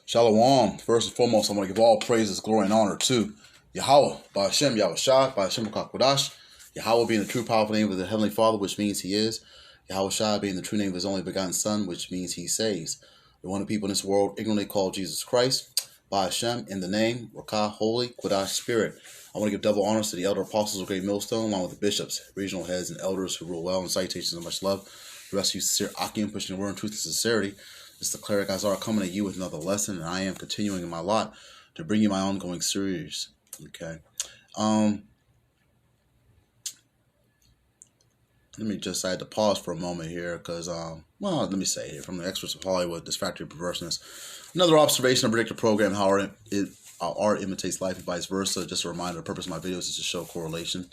Shalom. First and foremost, I want to give all praises, glory, and honor to Yahweh, by Hashem, Yahushua, by Hashem Kodash. Yahweh being the true powerful name of the Heavenly Father, which means He is. Yahushua being the true name of His only begotten Son, which means He saves. The one of the people in this world ignorantly called Jesus Christ, by Hashem, in the name, Rakah, Holy, Kodash, Spirit. I want to give double honors to the elder apostles of Great Millstone, along with the bishops, regional heads, and elders who rule well, and salutations of much love. The rest of you sincere Akim, pushing the word in truth and sincerity. This is the cleric Azar coming at you with another lesson, and I am continuing in my lot to bring you my ongoing series. Okay. Let me just, I had to pause for a moment here because, let me say here, from the experts of Hollywood, this factory of perverseness. Another observation of predictive program, how art imitates life and vice versa. Just a reminder, the purpose of my videos is to show correlation.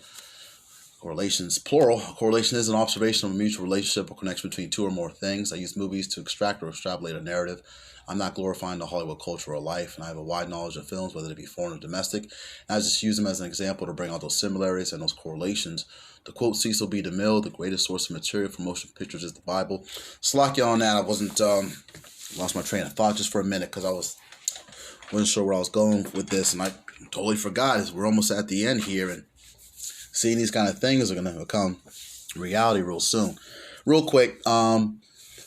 Correlations, plural. A correlation is an observation of a mutual relationship or connection between two or more things. I use movies to extract or extrapolate a narrative. I'm not glorifying the Hollywood culture or life, and I have a wide knowledge of films, whether they be foreign or domestic. And I just use them as an example to bring out those similarities and those correlations. To quote Cecil B. DeMille, the greatest source of material for motion pictures is the Bible. Slack you on that. I wasn't, lost my train of thought just for a minute because I wasn't sure where I was going with this, and I totally forgot. We're almost at the end here, and seeing these kind of things are going to become reality real soon. Real quick,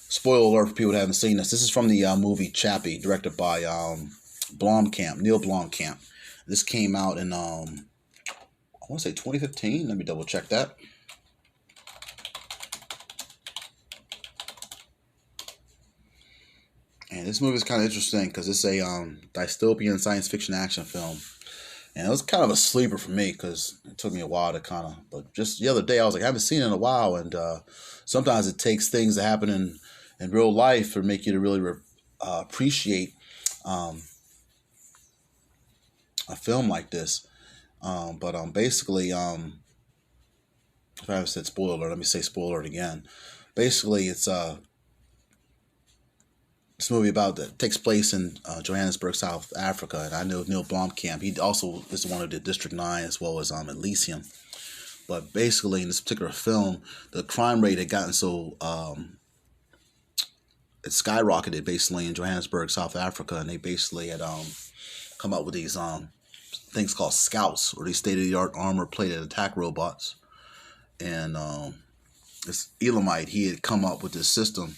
spoiler alert for people that haven't seen this. This is from the movie Chappie, directed by Blomkamp, Neil Blomkamp. This came out in, I want to say 2015. Let me double check that. And this movie is kind of interesting because it's a dystopian science fiction action film. And it was kind of a sleeper for me because it took me a while to but just the other day I was like, I haven't seen it in a while. And sometimes it takes things that happen in real life to make you to really appreciate a film like this. Basically, if I haven't said spoiler alert, let me say spoiler alert again. Basically, it's this movie that takes place in Johannesburg, South Africa, and I know Neil Blomkamp. He also is the one who did District 9 as well as Elysium. But basically, in this particular film, the crime rate had gotten so it skyrocketed basically in Johannesburg, South Africa, and they basically had come up with these things called scouts, or these state-of-the-art armor-plated attack robots. And this Elamite, he had come up with this system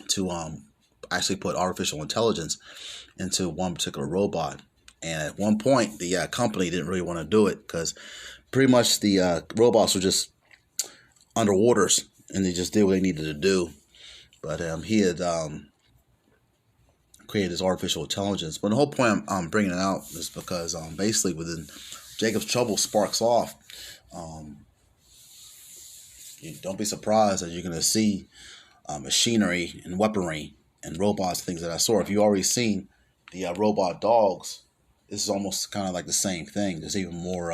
to actually put artificial intelligence into one particular robot. And at one point, the company didn't really want to do it because pretty much the robots were just under orders and they just did what they needed to do. But he had created this artificial intelligence. But the whole point I'm bringing it out is because basically within Jacob's Trouble sparks off, you don't be surprised that you're going to see machinery and weaponry and robots, things of that sort. If you've already seen the robot dogs, this is almost kind of like the same thing. There's even more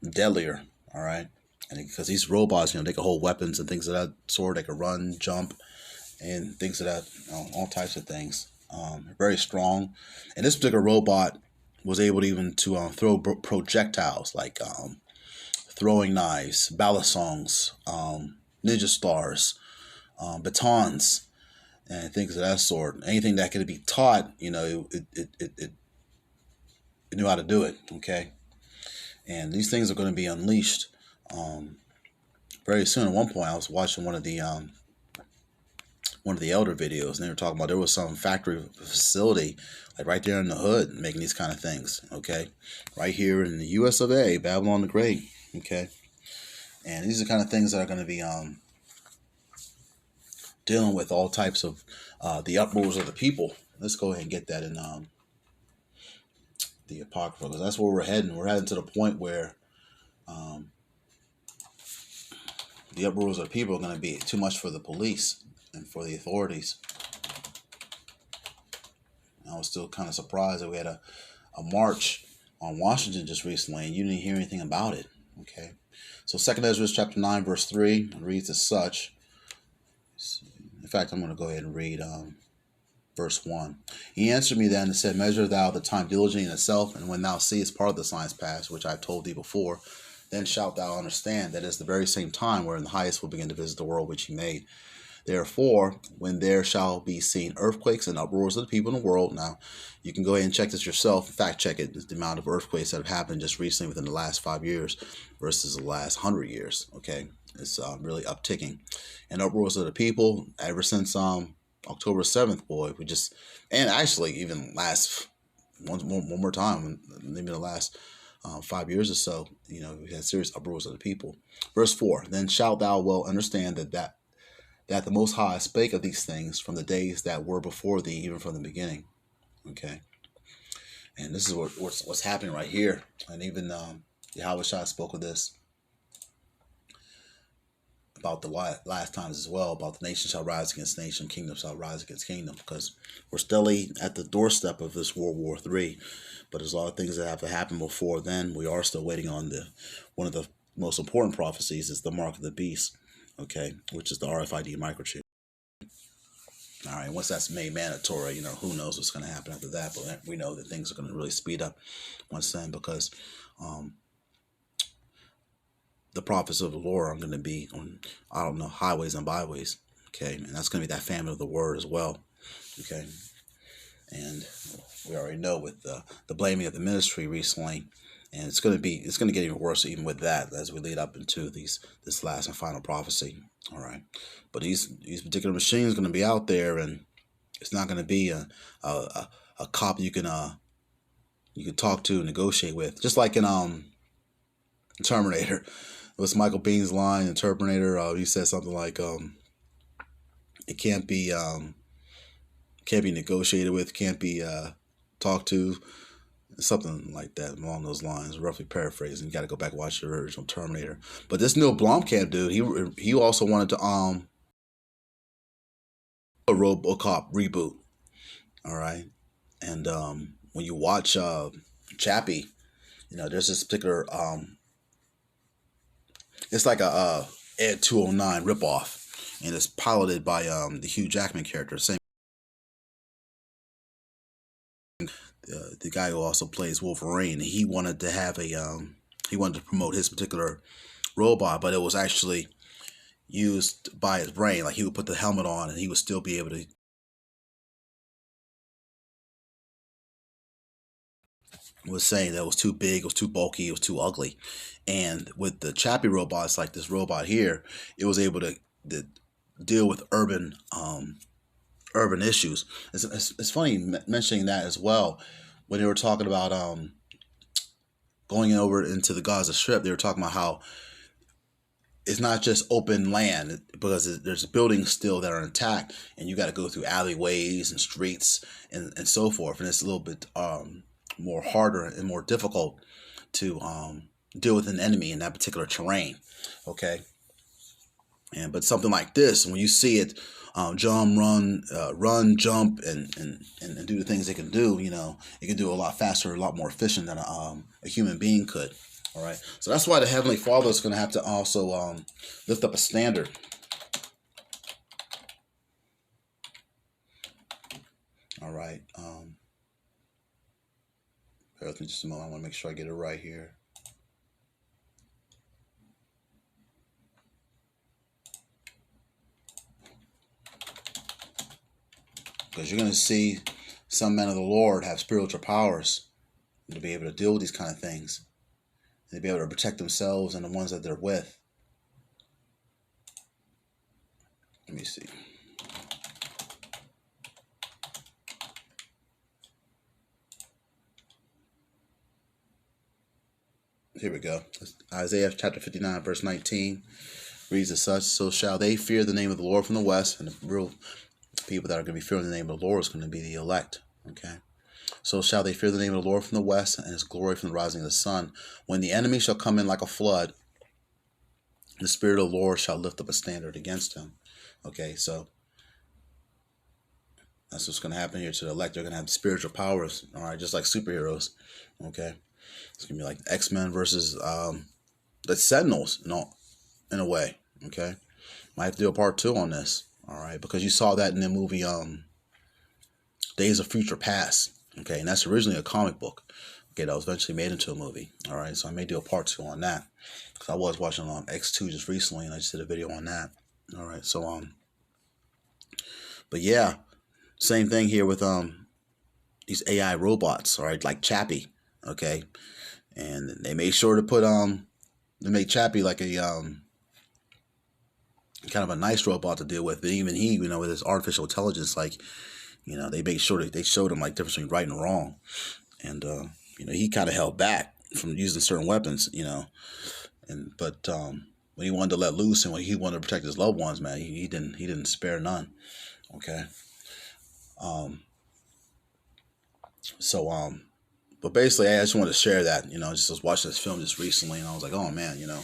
deadlier, all right? And because these robots, they can hold weapons and things of that sort. They can run, jump, and things of that, all types of things. Very strong. And this particular robot was able to even to throw projectiles like throwing knives, balisongs, ninja stars, batons, and things of that sort. Anything that could be taught, it knew how to do it. Okay, and these things are going to be unleashed very soon. At one point, I was watching one of the elder videos, and they were talking about there was some factory facility like right there in the hood making these kind of things. Okay, right here in the U.S. of A., Babylon the Great. Okay, and these are the kind of things that are going to be dealing with all types of the uproars of the people. Let's go ahead and get that in the Apocrypha, because that's where we're heading. We're heading to the point where the uproars of the people are going to be too much for the police and for the authorities. I was still kind of surprised that we had a march on Washington just recently, and you didn't hear anything about it. Okay, so 2 Ezra chapter 9 verse 3 reads as such. In fact, I'm going to go ahead and read verse 1. He answered me then and said, measure thou the time diligently in itself, and when thou seest part of the signs pass, which I have told thee before, then shalt thou understand that it is the very same time wherein the highest will begin to visit the world which he made. Therefore, when there shall be seen earthquakes and uproars of the people in the world. Now, you can go ahead and check this yourself, fact check it, the amount of earthquakes that have happened just recently within the last 5 years versus the last 100 years. Okay, it's really upticking. And uproars of the people ever since October 7th, boy, and actually even last one more time, maybe the last 5 years or so, we had serious uproars of the people. Verse 4, then shalt thou well understand that the Most High spake of these things from the days that were before thee, even from the beginning. Okay, and this is what's happening right here. And even XI.VI spoke of this about the last times as well, about the nation shall rise against nation, kingdom shall rise against kingdom, because we're still at the doorstep of this World War III. But there's a lot of things that have to happen before then. We are still waiting on one of the most important prophecies is the mark of the beast, okay, which is the RFID microchip. All right, once that's made mandatory, who knows what's going to happen after that. But we know that things are going to really speed up once then, because the prophets of the Lord are going to be on, I don't know, highways and byways. Okay, and that's going to be that famine of the word as well. Okay, and we already know with the blaming of the ministry recently, and it's going to get even worse even with that as we lead up into this last and final prophecy. All right, but these particular machines are going to be out there, and it's not going to be a cop you can talk to and negotiate with, just like in Terminator. It was Michael Biehn's line in Terminator. He said something like, "It can't be negotiated with, can't be talked to," something like that along those lines. Roughly paraphrasing. You got to go back and watch the original Terminator. But this new Blomkamp dude, he also wanted to a RoboCop reboot. All right, and when you watch Chappie, there's this particular it's like a Ed 209 ripoff, and it's piloted by the Hugh Jackman character, same the guy who also plays Wolverine. He wanted to have he wanted to promote his particular robot, but it was actually used by his brain. Like, he would put the helmet on and he would still be able to was saying that it was too big, it was too bulky, it was too ugly. And with the Chappie robots, like this robot here, it was able to deal with urban issues. It's funny mentioning that as well. When they were talking about going over into the Gaza Strip, they were talking about how it's not just open land, because there's buildings still that are intact, and you got to go through alleyways and streets and so forth. And it's a little bit more harder and more difficult to deal with an enemy in that particular terrain. Okay. But something like this, when you see it jump, run, jump, and do the things it can do, it can do a lot faster, a lot more efficient than a human being could. All right. So that's why the Heavenly Father is going to have to also lift up a standard. All right. Bear with me just a moment. I want to make sure I get it right here. Because you're going to see some men of the Lord have spiritual powers to be able to deal with these kind of things, and to be able to protect themselves and the ones that they're with. Let me see. Here we go. Isaiah chapter 59, verse 19 reads as such: "So shall they fear the name of the Lord from the west," and the real people that are going to be fearing the name of the Lord is going to be the elect. Okay. "So shall they fear the name of the Lord from the west, and his glory from the rising of the sun. When the enemy shall come in like a flood, the Spirit of the Lord shall lift up a standard against him." Okay, so that's what's going to happen here to the elect. They're going to have spiritual powers, all right, just like superheroes. Okay, it's going to be like X-Men versus the Sentinels, in a way. Okay, might have to do a part 2 on this. All right, because you saw that in the movie Days of Future Past. Okay, and that's originally a comic book. Okay, that was eventually made into a movie. All right, so I may do a part 2 on that, because I was watching X2 just recently, and I just did a video on that. All right, so But yeah, same thing here with these AI robots, all right, like Chappie, okay, and they made sure to put they made Chappie like a kind of a nice robot to deal with. But even he, you know, with his artificial intelligence, like, you know, they made sure that they showed him like difference between right and wrong, and you know, he kind of held back from using certain weapons, you know, but when he wanted to let loose and when he wanted to protect his loved ones, man, he didn't spare none. Okay. So but basically, I just wanted to share that, you know, just was watching this film just recently, and I was like, oh man, you know,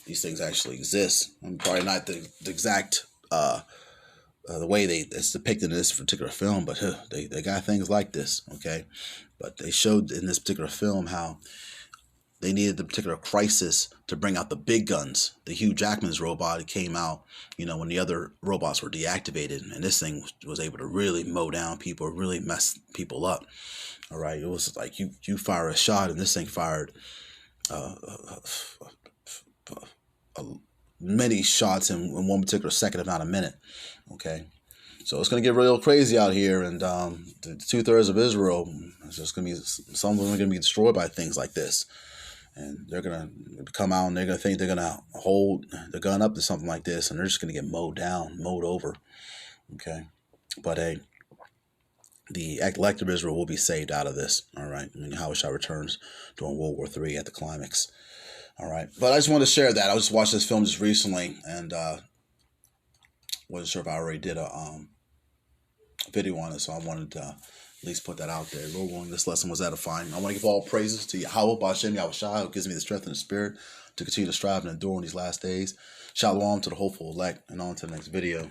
these things actually exist. And probably not the exact the way it's depicted in this particular film, but they got things like this, okay? But they showed in this particular film how they needed the particular crisis to bring out the big guns. The Hugh Jackman's robot came out, you know, when the other robots were deactivated, and this thing was able to really mow down people, really mess people up. All right, it was like you fire a shot, and this thing fired many shots in one particular second, if not a minute. Okay, so it's going to get real crazy out here, and the 2/3 of Israel is just going to be, some of them are going to be destroyed by things like this, and they're going to come out and they're going to think they're going to hold the gun up to something like this, and they're just going to get mowed down, mowed over. Okay, but hey, the elect of Israel will be saved out of this. All right, I mean, Yahushua returns during World War III at the climax. All right, but I just wanted to share that. I just watched this film just recently, and wasn't sure if I already did a video on it, so I wanted to at least put that out there. Lord willing, this lesson was edifying. I want to give all praises to Yahweh, B'Ashem Yahushua, who gives me the strength and the spirit to continue to strive and endure in these last days. Shalom to the hopeful elect, and on to the next video.